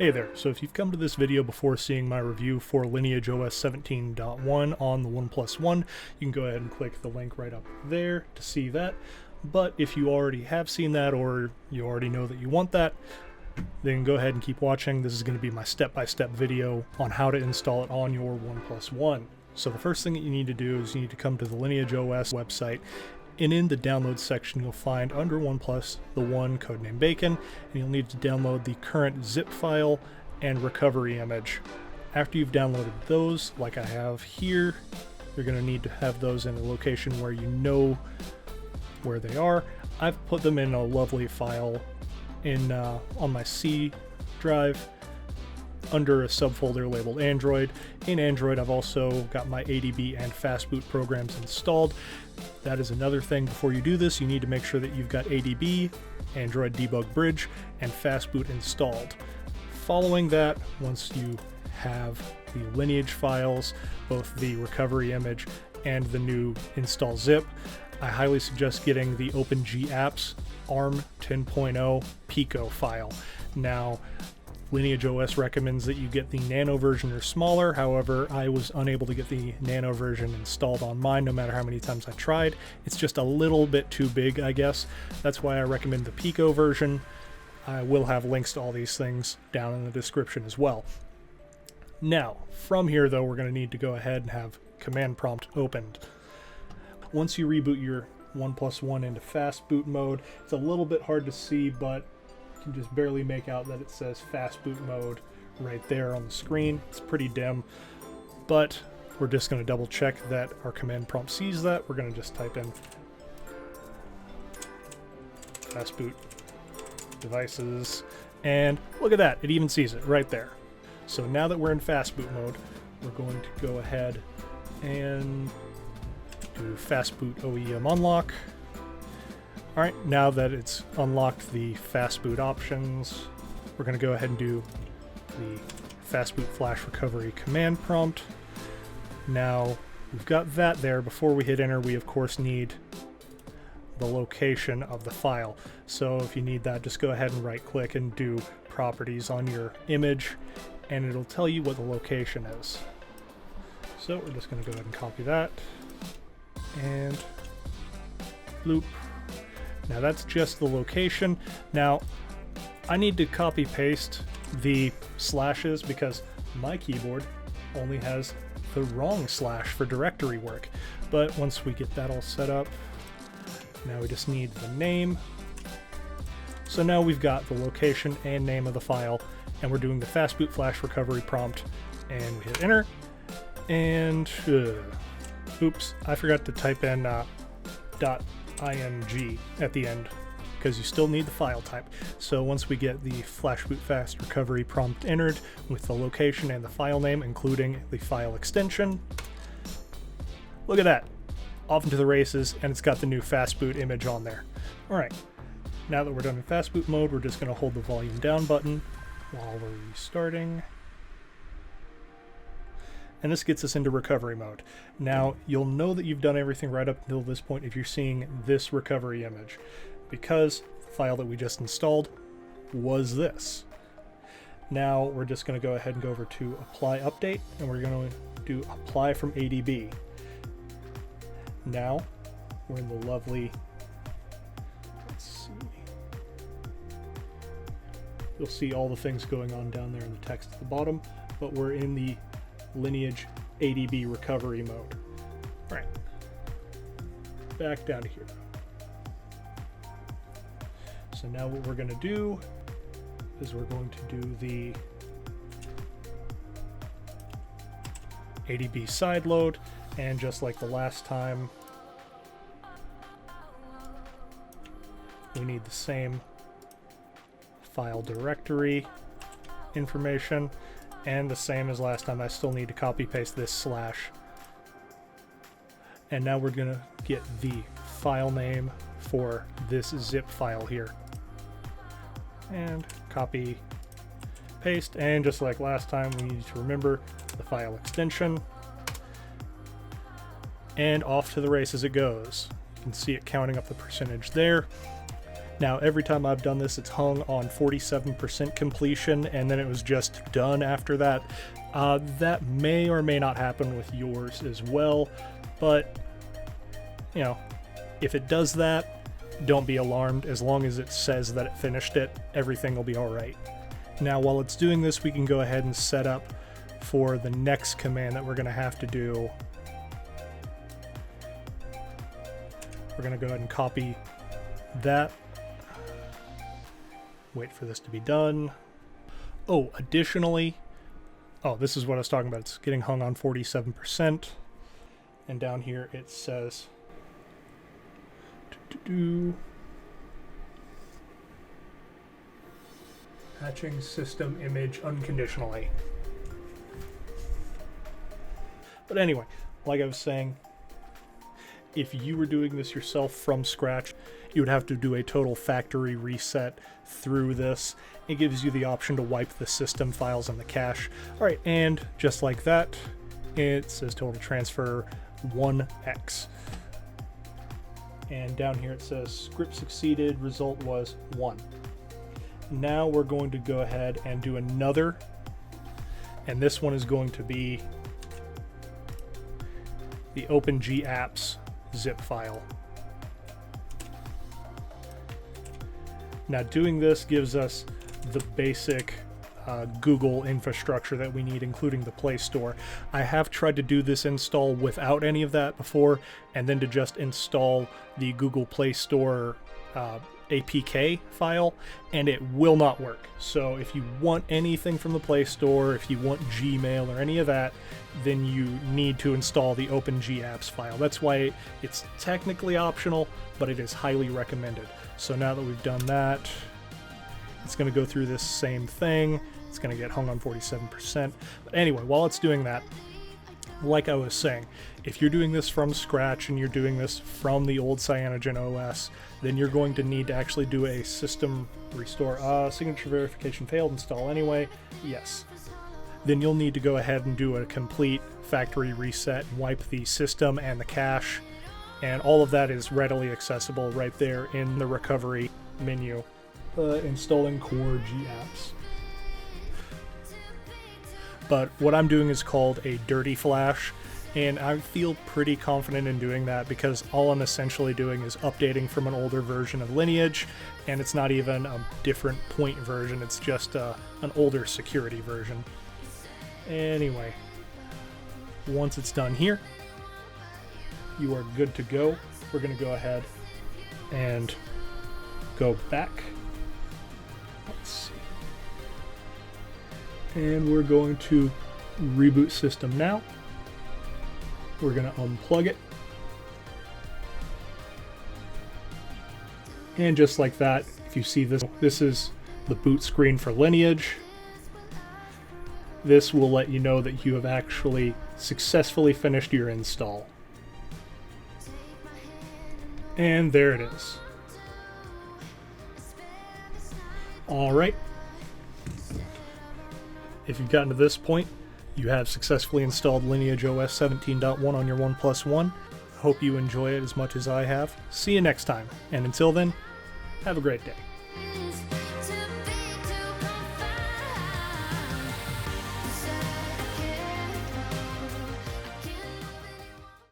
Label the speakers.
Speaker 1: Hey there, so if you've come to this video before seeing my review for LineageOS 17.1 on the Oneplus One, you can go ahead and click the link right up there to see that. But if you already have seen that, or you already know that you want that, then go ahead and keep watching. This is going to be my step-by-step video on how to install it on your Oneplus One. So the first thing that you need to do is you need to come to the LineageOS website, and in the download section you'll find under Oneplus the One, codename Bacon, and you'll need to download the current zip file and recovery image. After you've downloaded those, like I have here, you're going to need to have those in a location where you know where they are. I've put them in a lovely file in on my C drive under a subfolder labeled Android. In Android, I've also got my ADB and Fastboot programs installed. That is another thing. Before you do this, you need to make sure that you've got ADB, Android Debug Bridge, and Fastboot installed. Following that, once you have the lineage files, both the recovery image and the new install zip, I highly suggest getting the OpenGApps ARM 10.0 Pico file. Now, LineageOS recommends that you get the Nano version or smaller. However, I was unable to get the Nano version installed on mine no matter how many times I tried. It's just a little bit too big, I guess. That's why I recommend the Pico version. I will have links to all these things down in the description as well. Now, from here though, we're going to need to go ahead and have command prompt opened. Once you reboot your Oneplus One into fast boot mode, it's a little bit hard to see, but you can just barely make out that it says fast boot mode right there on the screen. It's pretty dim, but we're just going to double check that our command prompt sees that. We're going to just type in fast boot devices, and look at that, it even sees it right there. So now that we're in fast boot mode, we're going to go ahead and do fastboot OEM unlock. Alright, now that it's unlocked the fastboot options, we're going to go ahead and do the fastboot flash recovery command prompt. Now we've got that there. Before we hit enter, we of course need the location of the file. So if you need that, just go ahead and right click and do properties on your image, and it'll tell you what the location is. So we're just going to go ahead and copy that, and loop. Now that's just the location. Now I need to copy paste the slashes because my keyboard only has the wrong slash for directory work. But once we get that all set up, now we just need the name. So now we've got the location and name of the file, and we're doing the fastboot flash recovery prompt, and we hit enter. And oops, I forgot to type in .img at the end because you still need the file type. So once we get the flashboot fast recovery prompt entered with the location and the file name, including the file extension, look at that, off into the races, and it's got the new fastboot image on there. Alright, now that we're done in fastboot mode, we're just going to hold the volume down button while we're restarting. And this gets us into recovery mode. Now, you'll know that you've done everything right up until this point if you're seeing this recovery image, because the file that we just installed was this. Now, we're just going to go ahead and go over to Apply Update, and we're going to do Apply from ADB. Now, we're in the lovely, let's see, you'll see all the things going on down there in the text at the bottom, but we're in the Lineage ADB recovery mode. All right, back down to here. So now what we're going to do is we're going to do the ADB sideload, and just like the last time, we need the same file directory information. And the same as last time, I still need to copy paste this slash. And now we're going to get the file name for this zip file here. And copy, paste, and just like last time, we need to remember the file extension. And off to the races it goes. You can see it counting up the percentage there. Now, every time I've done this, it's hung on 47% completion, and then it was just done after that. That may or may not happen with yours as well, but, you know, if it does that, don't be alarmed. As long as it says that it finished it, everything will be all right. Now, while it's doing this, we can go ahead and set up for the next command that we're going to have to do. We're going to go ahead and copy that. Wait for this to be done. Oh, additionally, this is what I was talking about. It's getting hung on 47%. And down here it says patching system image unconditionally. But anyway, like I was saying, if you were doing this yourself from scratch, you would have to do a total factory reset through this. It gives you the option to wipe the system files and the cache. All right, and just like that, it says total transfer 1x. And down here it says script succeeded, result was 1. Now we're going to go ahead and do another, and this one is going to be the OpenGApps zip file. Now, doing this gives us the basic Google infrastructure that we need, including the Play Store. I have tried to do this install without any of that before, and then to just install the Google Play Store APK file, and it will not work. So if you want anything from the Play Store, if you want Gmail or any of that, then you need to install the OpenGApps file. That's why it's technically optional, but it is highly recommended. So now that we've done that, it's going to go through this same thing. It's going to get hung on 47%. But anyway, while it's doing that, like I was saying, if you're doing this from scratch and you're doing this from the old CyanogenOS, then you're going to need to actually do a system restore. Signature verification failed, install anyway. Yes. Then you'll need to go ahead and do a complete factory reset and wipe the system and the cache. And all of that is readily accessible right there in the recovery menu. Installing core GApps. But what I'm doing is called a dirty flash, and I feel pretty confident in doing that because all I'm essentially doing is updating from an older version of Lineage, and it's not even a different point version, it's just an older security version. Anyway, once it's done here, you are good to go. We're going to go ahead and go back. Let's see. And we're going to reboot system now. We're going to unplug it. And just like that, if you see this, this is the boot screen for Lineage. This will let you know that you have actually successfully finished your install. And there it is. Alright. If you've gotten to this point, you have successfully installed LineageOS 17.1 on your Oneplus One. Hope you enjoy it as much as I have. See you next time, and until then, have a great day.